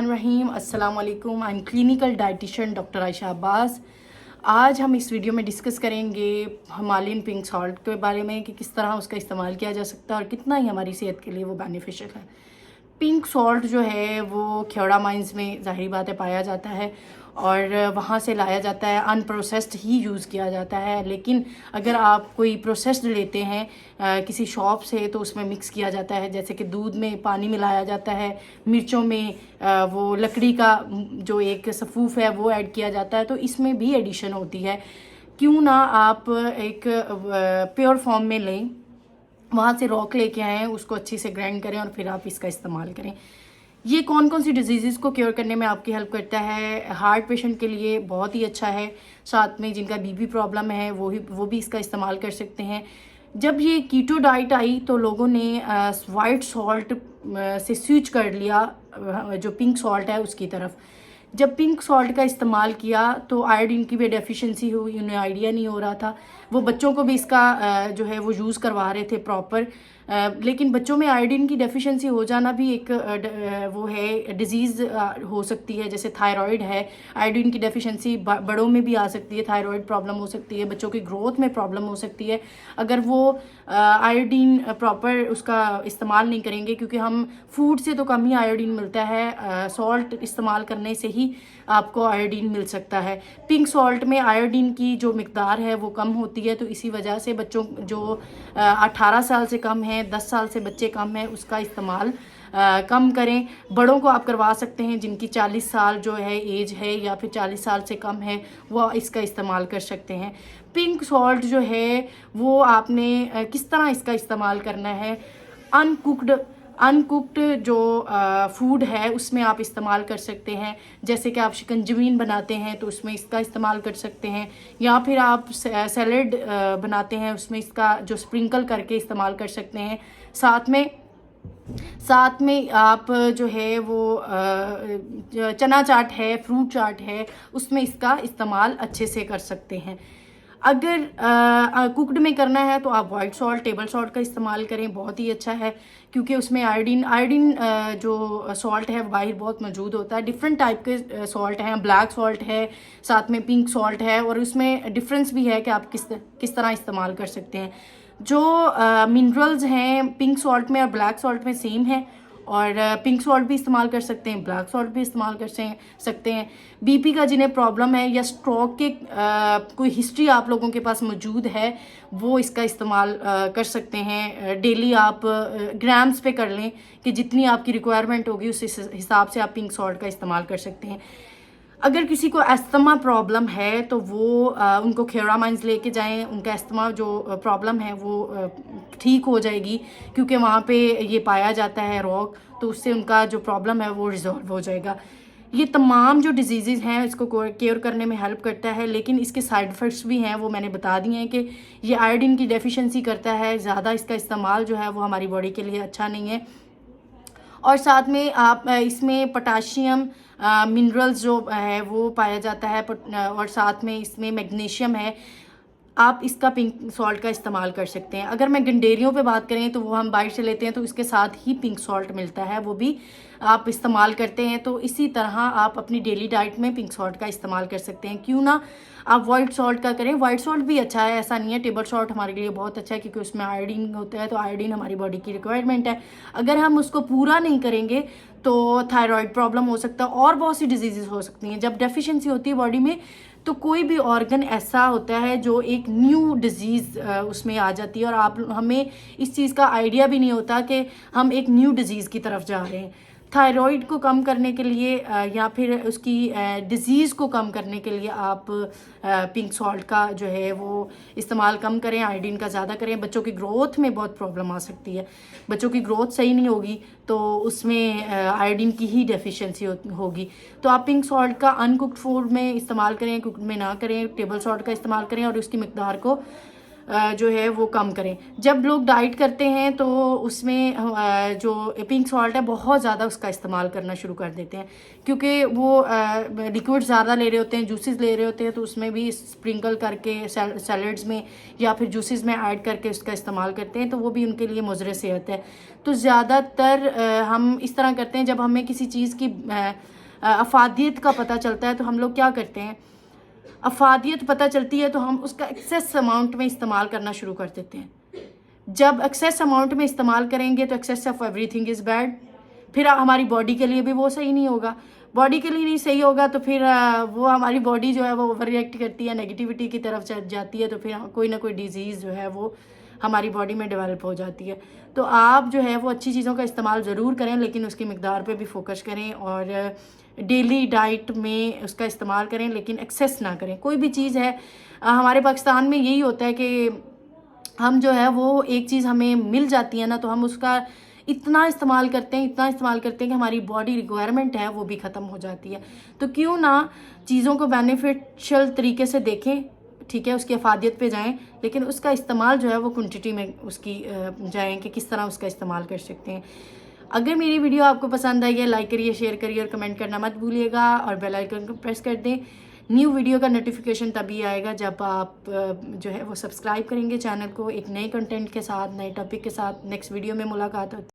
रहीम अस्सलाम वालेकुम। I am clinical dietitian doctor Ayesha Abbas. आज हम इस वीडियो में डिस्कस करेंगे हिमालयन पिंक सॉल्ट के बारे में कि किस तरह उसका इस्तेमाल किया जा सकता है और कितना ही हमारी सेहत के लिए वो बेनिफिशियल है। पिंक सॉल्ट जो है वो खेड़ा माइंस में ज़ाहिरी बात है पाया जाता है और वहाँ से लाया जाता है, अनप्रोसेस्ड ही यूज़ किया जाता है। लेकिन अगर आप कोई प्रोसेस्ड लेते हैं किसी शॉप से तो उसमें मिक्स किया जाता है, जैसे कि दूध में पानी मिलाया जाता है, मिर्चों में वो लकड़ी का जो एक सफ़ूफ है वो ऐड किया जाता है, तो इसमें भी एडिशन होती है। क्यों ना आप एक प्योर फॉर्म में लें, वहाँ से रॉक लेके आएँ, उसको अच्छे से ग्राइंड करें और फिर आप इसका इस्तेमाल करें। ये कौन कौन सी डिजीज़ को क्योर करने में आपकी हेल्प करता है। हार्ट पेशेंट के लिए बहुत ही अच्छा है, साथ में जिनका बीपी प्रॉब्लम है वो भी इसका इस्तेमाल कर सकते हैं। जब ये कीटो डाइट आई तो लोगों ने वाइट सॉल्ट से स्विच कर लिया जो पिंक सॉल्ट है उसकी तरफ। जब पिंक सॉल्ट का इस्तेमाल किया तो आयोडीन की भी डेफिशिएंसी हुई, उन्हें आइडिया नहीं हो रहा था। वो बच्चों को भी इसका जो है वो यूज़ करवा रहे थे प्रॉपर, लेकिन बच्चों में आयोडीन की डेफिशिएंसी हो जाना भी एक वो है डिजीज़ हो सकती है, जैसे थायराइड है। आयोडीन की डेफिशिएंसी बड़ों में भी आ सकती है, थायराइड प्रॉब्लम हो सकती है, बच्चों की ग्रोथ में प्रॉब्लम हो सकती है अगर वो आयोडीन प्रॉपर उसका इस्तेमाल नहीं करेंगे, क्योंकि हम फूड से तो कम ही आयोडीन मिलता है, सॉल्ट इस्तेमाल करने से ही आपको आयोडीन मिल सकता है। पिंक सॉल्ट में आयोडीन की जो मिकदार है वो कम होती है, तो इसी वजह से बच्चों जो 18 साल से कम है, 10 साल से बच्चे कम हैं, उसका इस्तेमाल कम करें। बड़ों को आप करवा सकते हैं जिनकी 40 साल जो है एज है या फिर 40 साल से कम है, वो इसका इस्तेमाल कर सकते हैं। पिंक सॉल्ट जो है वो आपने किस तरह इसका इस्तेमाल करना है। अनकुक्ड जो फूड है उसमें आप इस्तेमाल कर सकते हैं, जैसे कि आप शिकंजवीन बनाते हैं तो उसमें इसका इस्तेमाल कर सकते हैं, या फिर आप सैलेड बनाते हैं उसमें इसका जो स्प्रिंकल करके इस्तेमाल कर सकते हैं। साथ में आप जो है वो चना चाट है, फ्रूट चाट है, उसमें इसका इस्तेमाल अच्छे से कर सकते हैं। अगर कुकड में करना है तो आप वाइट सॉल्ट, टेबल सॉल्ट का इस्तेमाल करें, बहुत ही अच्छा है, क्योंकि उसमें आयोडीन जो सॉल्ट है बाहर बहुत मौजूद होता है। डिफरेंट टाइप के सॉल्ट हैं, ब्लैक सॉल्ट है, साथ में पिंक सॉल्ट है, और उसमें डिफरेंस भी है कि आप किस तरह इस्तेमाल कर सकते हैं। जो मिनरल्स हैं पिंक सॉल्ट में और ब्लैक सॉल्ट में सेम है, और पिंक सॉल्ट भी इस्तेमाल कर सकते हैं, ब्लैक सॉल्ट भी इस्तेमाल कर सकते हैं। बीपी का जिन्हें प्रॉब्लम है या स्ट्रोक के कोई हिस्ट्री आप लोगों के पास मौजूद है, वो इसका इस्तेमाल कर सकते हैं। डेली आप ग्राम्स पे कर लें कि जितनी आपकी रिक्वायरमेंट होगी उस हिसाब से आप पिंक सॉल्ट का इस्तेमाल कर सकते हैं। अगर किसी को अस्थमा प्रॉब्लम है तो वो उनको खेड़ा माइंस लेके जाएं, उनका अस्थमा जो प्रॉब्लम है वो ठीक हो जाएगी, क्योंकि वहाँ पे ये पाया जाता है रॉक, तो उससे उनका जो प्रॉब्लम है वो रिजॉल्व हो जाएगा। ये तमाम जो डिजीज़ हैं इसको केयर करने में हेल्प करता है, लेकिन इसके साइड इफ़ेक्ट्स भी हैं, वो मैंने बता दिए हैं कि ये आयोडीन की डेफिशिएंसी करता है, ज़्यादा इसका इस्तेमाल जो है वो हमारी बॉडी के लिए अच्छा नहीं है। और साथ में आप इसमें पोटाशियम मिनरल्स जो है वो पाया जाता है, और साथ में इसमें मैग्नीशियम है। आप इसका पिंक सॉल्ट का इस्तेमाल कर सकते हैं। अगर मैं गंडेरियों पे बात करें तो वो हम बाहर से लेते हैं, तो इसके साथ ही पिंक सॉल्ट मिलता है, वो भी आप इस्तेमाल करते हैं। तो इसी तरह आप अपनी डेली डाइट में पिंक सॉल्ट का इस्तेमाल कर सकते हैं। क्यों ना आप वाइट सॉल्ट का करें, वाइट सॉल्ट भी अच्छा है, ऐसा नहीं है। टेबल सॉल्ट हमारे लिए बहुत अच्छा है क्योंकि उसमें आयोडीन होता है, तो आयोडीन हमारी बॉडी की रिक्वायरमेंट है। अगर हम उसको पूरा नहीं करेंगे तो थायराइड प्रॉब्लम हो सकता है और बहुत सी डिजीज़ हो सकती हैं। जब डेफिशिएंसी होती है बॉडी में तो कोई भी ऑर्गन ऐसा होता है जो एक न्यू डिजीज़ उसमें आ जाती है, और हमें इस चीज़ का आइडिया भी नहीं होता कि हम एक न्यू डिजीज़ की तरफ जा रहे हैं। थायराइड को कम करने के लिए या फिर उसकी डिज़ीज़ को कम करने के लिए आप पिंक सॉल्ट का जो है वो इस्तेमाल कम करें, आयोडीन का ज़्यादा करें। बच्चों की ग्रोथ में बहुत प्रॉब्लम आ सकती है, बच्चों की ग्रोथ सही नहीं होगी तो उसमें आयोडीन की ही डेफिशिएंसी होगी। तो आप पिंक सॉल्ट का अनकुक्ड फूड में इस्तेमाल करें, कुक्ड में ना करें, टेबल सॉल्ट का इस्तेमाल करें और उसकी मिकदार को जो है वो कम करें। जब लोग डाइट करते हैं तो उसमें जो पिंक सॉल्ट है बहुत ज़्यादा उसका इस्तेमाल करना शुरू कर देते हैं, क्योंकि वो लिक्विड ज़्यादा ले रहे होते हैं, जूसेस ले रहे होते हैं, तो उसमें भी स्प्रिंकल करके सैलड्स में या फिर जूसेस में ऐड करके उसका इस्तेमाल करते हैं, तो वो भी उनके लिए मुज़र सेहत है। तो ज़्यादातर हम इस तरह करते हैं, जब हमें किसी चीज़ की अफादियत का पता चलता है तो हम लोग क्या करते हैं, अफादियत पता चलती है तो हम उसका एक्सेस अमाउंट में इस्तेमाल करना शुरू कर देते हैं। जब एक्सेस अमाउंट में इस्तेमाल करेंगे तो excess of everything is bad, फिर हमारी बॉडी के लिए भी वो सही नहीं होगा। बॉडी के लिए नहीं सही होगा तो फिर वो हमारी बॉडी जो है वो ओवर रिएक्ट करती है, नेगेटिविटी की तरफ चल जाती है, तो फिर कोई ना कोई डिजीज़ जो है वो हमारी बॉडी में डेवलप हो जाती है। तो आप जो है वो अच्छी चीज़ों का इस्तेमाल ज़रूर करें, लेकिन उसकी मिकदार पे भी फोकस करें और डेली डाइट में उसका इस्तेमाल करें, लेकिन एक्सेस ना करें। कोई भी चीज़ है, हमारे पाकिस्तान में यही होता है कि हम जो है वो एक चीज़ हमें मिल जाती है ना, तो हम उसका इतना इस्तेमाल करते हैं कि हमारी बॉडी रिक्वायरमेंट है वो भी ख़त्म हो जाती है। तो क्यों ना चीज़ों को बेनिफिशियल तरीके से देखें, ठीक है, उसकी अफादियत पे जाएं, लेकिन उसका इस्तेमाल जो है वो क्वांटिटी में उसकी जाएं कि किस तरह उसका इस्तेमाल कर सकते हैं। अगर मेरी वीडियो आपको पसंद आई है, लाइक करिए, शेयर करिए और कमेंट करना मत भूलिएगा, और बेल आइकन को प्रेस कर दें। न्यू वीडियो का नोटिफिकेशन तभी आएगा जब आप जो है वो सब्सक्राइब करेंगे चैनल को, एक नए कंटेंट के साथ, नए टॉपिक के साथ। नेक्स्ट वीडियो में मुलाकात होती है।